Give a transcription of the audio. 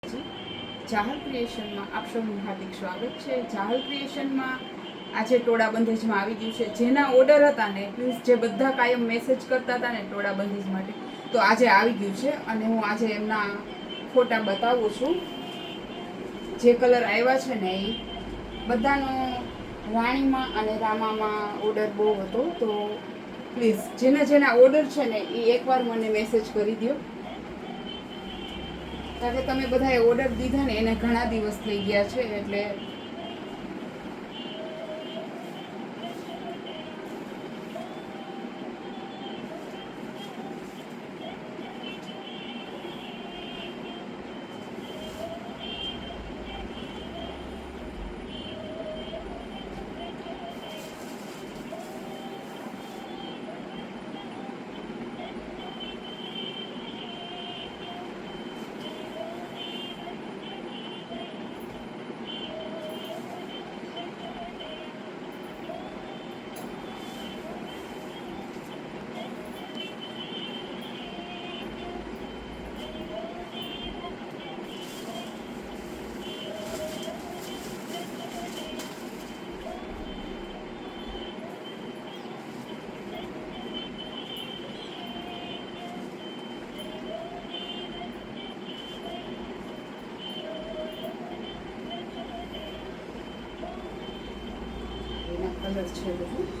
ચાહલ ક્રિએશનમાં આપ સૌનું હાર્દિક સ્વાગત છે. ચાહલ ક્રિએશનમાં આજે ટોળા બંધેજમાં આવી ગયું છે. જેના ઓર્ડર હતા ને પ્લીઝ જે બધા કાયમ મેસેજ કરતા હતા ને ટોળા બંધેજ માટે, તો આજે આવી ગયું છે અને હું આજે એમના ફોટા બતાવું છું. જે કલર આવ્યા છે ને એ બધાનો રાણીમાં અને રામામાં ઓર્ડર બહુ હતો. તો પ્લીઝ જેના ઓર્ડર છે ને એ એકવાર મને મેસેજ કરી દો, કારણ કે તમે બધાએ ઓર્ડર દીધા ને એને ઘણા દિવસ થઈ ગયા છે. એટલે કલર છે બધું.